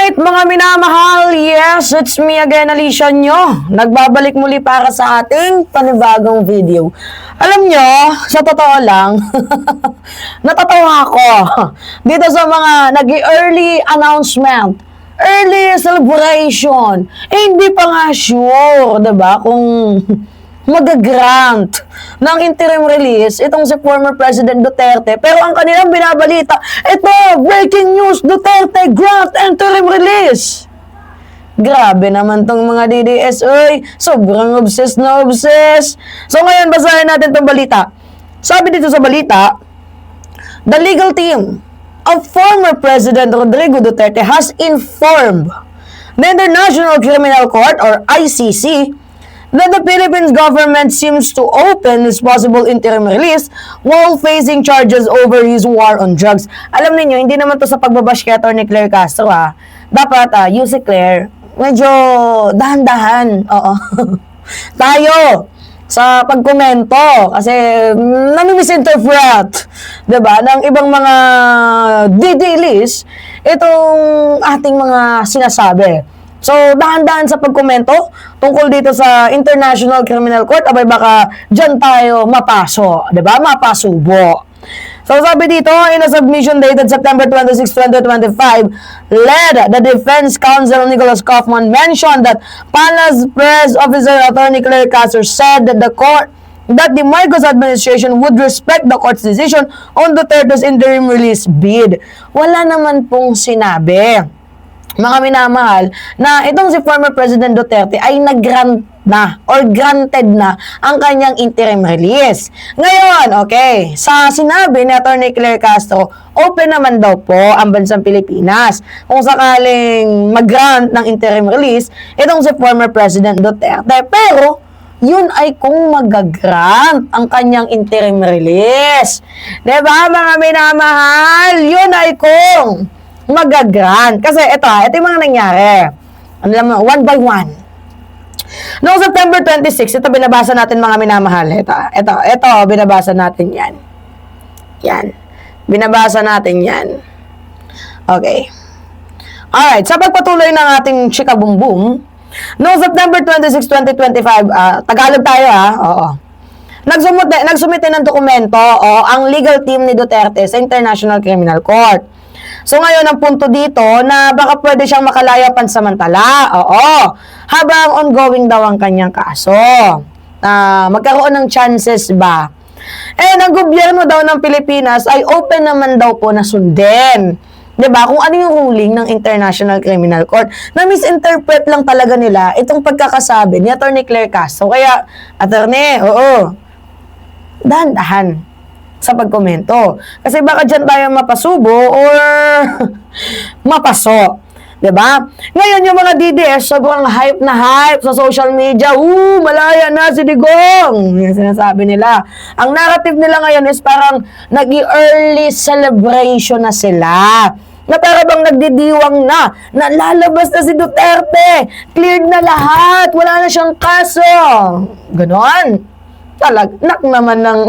Alright, mga minamahal, yes, it's me again, Alicia nyo. Nagbabalik muli para sa ating panibagong video. Alam nyo, sa totoo lang, natatawa ako dito sa mga nag-early announcement, early celebration. Hindi pa nga sure, diba, kung mag-grant ng interim release itong si former President Duterte. Pero ang kanilang binabalita, ito, breaking news, Duterte grant interim release. Grabe naman tong mga DDS, oy. Sobrang obsessed na obsessed. So ngayon, basahin natin tong balita. Sabi dito sa balita, the legal team of former President Rodrigo Duterte has informed the International Criminal Court or ICC that the Philippines government seems to open this possible interim release while facing charges over his war on drugs. Alam niyo, hindi naman to sa pagbabash kay Atty. Claire Castro, ha. Dapat, si Claire, medyo dahan-dahan, oo. Tayo, sa pagkomento, kasi nami-misinterpret, diba, ng ibang mga DD-list, itong ating mga sinasabi. So, dahan-dahan sa pagkomento tungkol dito sa International Criminal Court, abay baka dyan tayo mapaso, diba? Mapasubo. So, sabi dito, in a submission dated September 26, 2025, led the Defense Counsel Nicholas Kaufman mentioned that Palace Press Officer Atty. Claire Castro said that the Marcos administration would respect the court's decision on Duterte's interim release bid. Wala naman pong sinabi, mga minamahal, na itong si former President Duterte ay nag-grant na or granted na ang kanyang interim release. Ngayon, okay, sa sinabi ni Atty. Claire Castro, open naman daw po ang bansang Pilipinas kung sakaling mag-grant ng interim release itong si former President Duterte. Pero, yun ay kung mag-grant ang kanyang interim release. Diba, mga minamahal? Yun ay kung mag-grant. Kasi ito yung mga nangyari. Ano naman, one by one. Noong September 26, ito binabasa natin, mga minamahal. Ito, binabasa natin yan. Yan. Binabasa natin yan. Okay. Alright, sa pagpatuloy ng ating chika boom boom, noong September 26, 2025, Tagalog tayo, oo. Nagsumite ng dokumento ang legal team ni Duterte sa International Criminal Court. So ngayon, ang punto dito na baka pwede siyang makalaya pansamantala. Oo. Habang ongoing daw ang kanyang kaso. Magkaroon ng chances ba? Ang gobyerno daw ng Pilipinas ay open naman daw po na sundin. Diba? Kung ano yung ruling ng International Criminal Court. Na-misinterpret lang talaga nila itong pagkakasabi ni Atty. Claire Castro. Kaya, attorney, dahan-dahan sa pagkomento. Kasi baka dyan tayo mapasubo or mapaso. Diba? Ngayon, yung mga DDS, sobrang hype na hype sa social media. Malaya na si Digong! Yung sinasabi nila. Ang narrative nila ngayon is parang nag-early celebration na sila. Na para bang nagdidiwang na lalabas na si Duterte. Cleared na lahat. Wala na siyang kaso. Ganon. Talagnak naman ng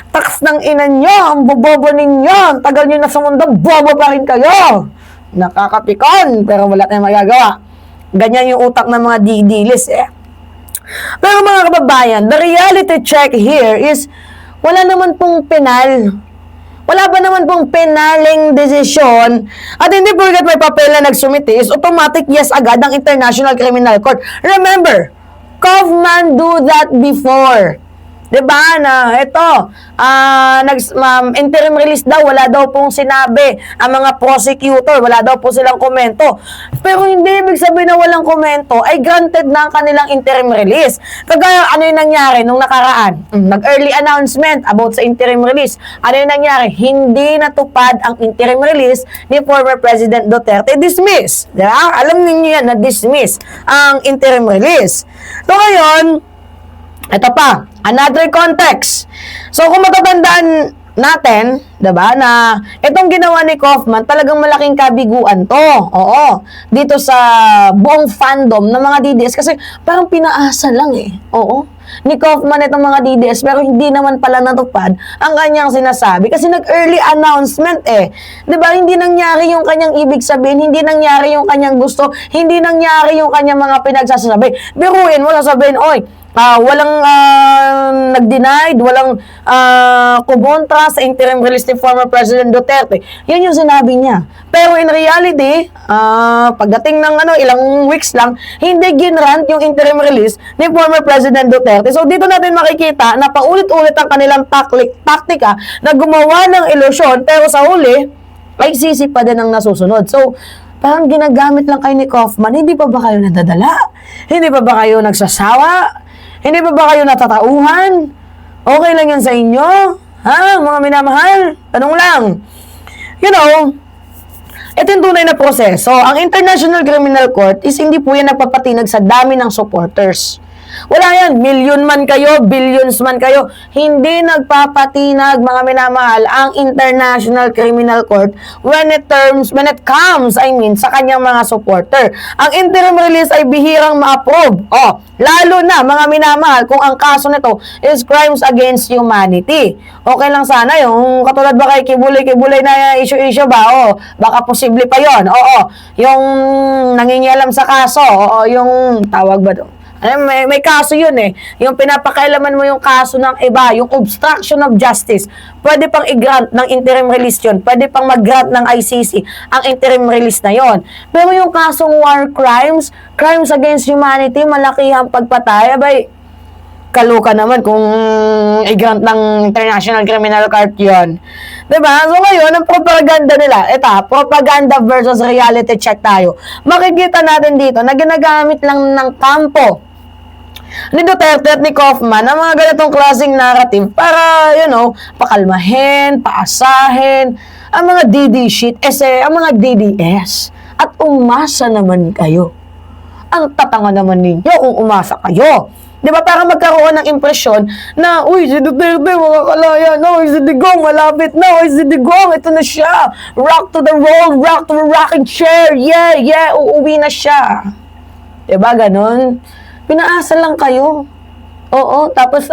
tax ng ina nyo, ang bobobo ninyo, ang tagal nyo na sa mundo, bobo pa rin kayo. Nakakapikon, pero wala tayong magagawa. Ganyan yung utak ng mga DD-list Pero mga kababayan, the reality check here is, wala naman pong penal. Wala ba naman pong penaling desisyon at hindi porket may papel na nagsumite is automatic yes agad ang International Criminal Court. Remember, Kaufman do that before. Diba na ito, interim release daw, wala daw pong sinabi ang mga prosecutor, wala daw po silang komento. Pero hindi ibig sabihin na walang komento, ay granted na ang kanilang interim release. Kagaya ano yung nangyari nung nakaraan? Nag-early announcement about sa interim release. Ano yung nangyari? Hindi natupad ang interim release ni former President Duterte. Dismiss. Diba? Alam niyo yan na dismiss ang interim release. So ngayon, ito pa, another context. So kung matatandaan natin, 'di ba, na itong ginawa ni Kaufman talagang malaking kabiguan 'to. Oo. Dito sa buong fandom ng mga DDS kasi parang pinaasa lang eh. Oo. Ni Kaufman itong mga DDS pero hindi naman pala natupad ang kanyang sinasabi kasi nag-early announcement eh. 'Di ba? Hindi nangyari yung kanyang ibig sabihin, hindi nangyari yung kanyang gusto, hindi nangyari yung kanyang mga pinagsasabi. Biruin mo lang sabihin, oy, walang nag-denied, walang kumontra sa interim release ni former President Duterte. Yan yung sinabi niya. Pero in reality, pagdating ng ilang weeks lang, hindi ginrant yung interim release ni former President Duterte. So dito natin makikita na paulit-ulit ang kanilang taktika na gumawa ng ilusyon pero sa huli, ay sisi pa din ang nasusunod. So, parang ginagamit lang kayo ni Kaufman, hindi pa ba kayo nadadala? Hindi pa ba kayo nagsasawa? Hindi pa ba kayo natatauhan? Okay lang yan sa inyo? Ha, mga minamahal? Tanong lang. You know, ito yung tunay na proseso. Ang International Criminal Court is hindi po yan nagpapatinag sa dami ng supporters. Wala yan, million man kayo, billions man kayo, hindi nagpapatinag, mga minamahal, ang International Criminal Court when it comes, sa kanyang mga supporter. Ang interim release ay bihirang ma-approve. Lalo na, mga minamahal, kung ang kaso nito is crimes against humanity. Okay lang sana, yung katulad ba kay Kibuloy na issue ba? Baka posible pa yon. Yung nangingialam sa kaso, yung tawag ba doon? May kaso yun eh. Yung pinapakailaman mo yung kaso ng iba, yung obstruction of justice, pwede pang i-grant ng interim release yun. Pwede pang mag-grant ng ICC ang interim release na yon. Pero yung kasong war crimes, crimes against humanity, malaki ang pagpatay, abay, kaluka naman kung i-grant ng International Criminal Court yun. Diba? So ngayon, ang propaganda nila, propaganda versus reality check tayo. Makikita natin dito na ginagamit lang ng kampo ni Duterte at ni Kaufman ang mga ganitong klaseng narrative para, pakalmahin, paasahin, ang mga DD shit, ang mga DDS. At umasa naman kayo. Ang tatanga naman ninyo kung umasa kayo. Di ba? Para magkaroon ng impresyon na, uy, si Duterte, makakalaya na, uy, si Digong, malapit na, uy, si Digong, ito na siya. Rock to the roll, rock to the rocking chair, yeah, uuwi na siya. Di ba, ganun? Pinaasa lang kayo. Oo, tapos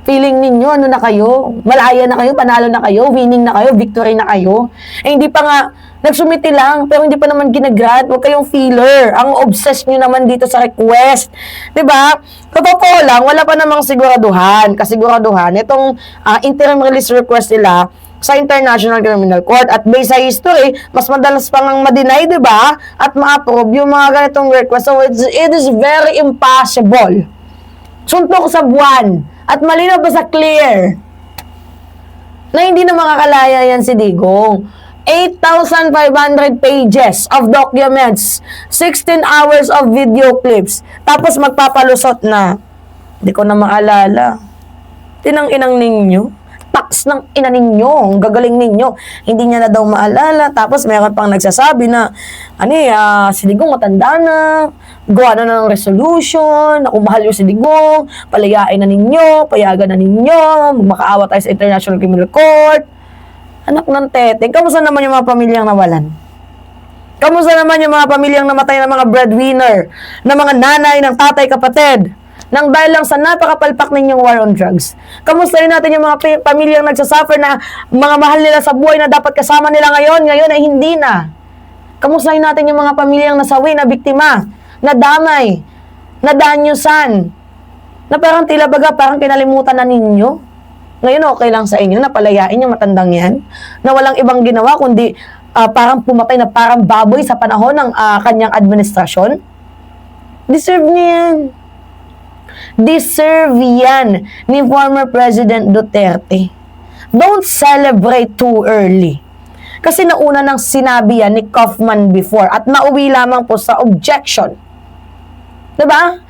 feeling ninyo, na kayo, malaya na kayo, panalo na kayo, winning na kayo, victory na kayo. Hindi pa nga, nagsumiti lang, pero hindi pa naman ginagrant. Huwag kayong feeler. Ang obsessed nyo naman dito sa request. Diba? Totoo lang, wala pa namang kasiguraduhan. Itong interim release request nila sa International Criminal Court. At based sa history, mas madalas pang ma-deny, diba? At ma-approve yung mga ganitong request. So, it is very impossible. Suntok sa buwan. At malinaw ba sa clear na hindi na makakalaya yan si Digong. 8,500 pages of documents, 16 hours of video clips, tapos magpapalusot na, hindi ko na maalala. Tinang-inang ninyo. Tax ng ina ninyo, ang gagaling ninyo. Hindi niya na daw maalala. Tapos meron pang nagsasabi na, si Digong matanda na, gawa na ng resolution, na kung mahal yung si Digong, palayain na ninyo, payagan na ninyo, makaawa tayo sa International Criminal Court. Anak ng teteng, kamusta naman yung mga pamilyang nawalan? Kamusta naman yung mga pamilyang namatay ng mga breadwinner, ng mga nanay, ng tatay, kapatid? Nang dahil lang sa napakapalpak ninyong war on drugs. Kamustahin natin yung mga pamilyang nagsasuffer na mga mahal nila sa buhay na dapat kasama nila ngayon ay hindi na. Kamustahin natin yung mga pamilyang nasawi, na biktima, na damay, na danyusan, na parang tila baga, parang kinalimutan na ninyo. Ngayon okay lang sa inyo, napalayain yung matandang yan, na walang ibang ginawa, kundi parang pumatay na parang baboy sa panahon ng kanyang administrasyon. Deserve niya yan. Deserve yan ni former President Duterte. Don't celebrate too early. Kasi nauna nang sinabi yan ni Kaufman before at nauwi lamang po sa objection. Diba?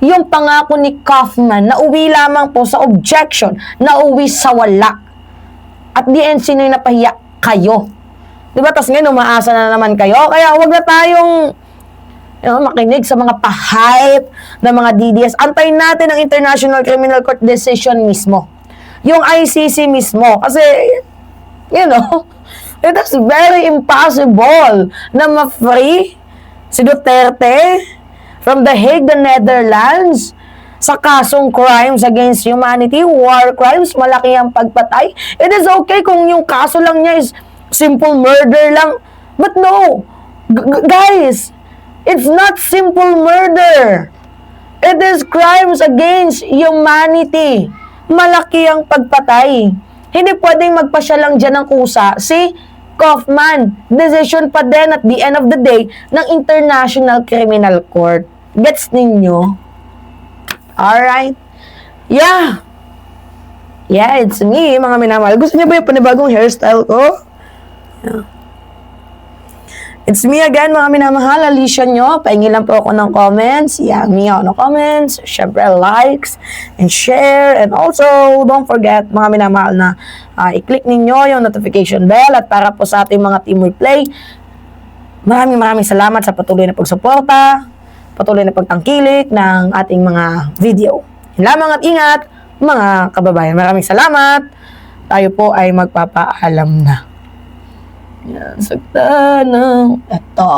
Yung pangako ni Kaufman, nauwi lamang po sa objection, nauwi sa wala. At the end, sino yung napahiya? Kayo. Diba? Tapos ngayon, umaasa na naman kayo. Kaya huwag na tayong makinig sa mga pa-hype ng mga DDS. Antayin natin ang International Criminal Court decision mismo. yung ICC mismo. Kasi, you know, it is very impossible na ma-free si Duterte from The Hague, the Netherlands, sa kasong crimes against humanity, war crimes, malaki ang pagpatay. It is okay kung yung kaso lang niya is simple murder lang. But no, guys, it's not simple murder. It is crimes against humanity. Malaki ang pagpatay. Hindi pwedeng magpasya lang dyan ng kusa si Kaufman. Decision pa din at the end of the day ng International Criminal Court. Gets ninyo? Alright. Yeah, it's me, mga minamahal. Gusto niyo ba yung panibagong hairstyle ko? Yeah. It's me again, mga minamahal. Alicia nyo. Pahingi lang po ako ng comments. Me ako ng comments. Syempre, likes and share. And also, don't forget, mga minamahal, na i-click ninyo yung notification bell. At para po sa ating mga team replay, maraming salamat sa patuloy na pagsuporta, patuloy na pagtangkilik ng ating mga video. Yun lamang at ingat, mga kababayan. Maraming salamat. Tayo po ay magpapaalam na. Yan, sagda ng eto.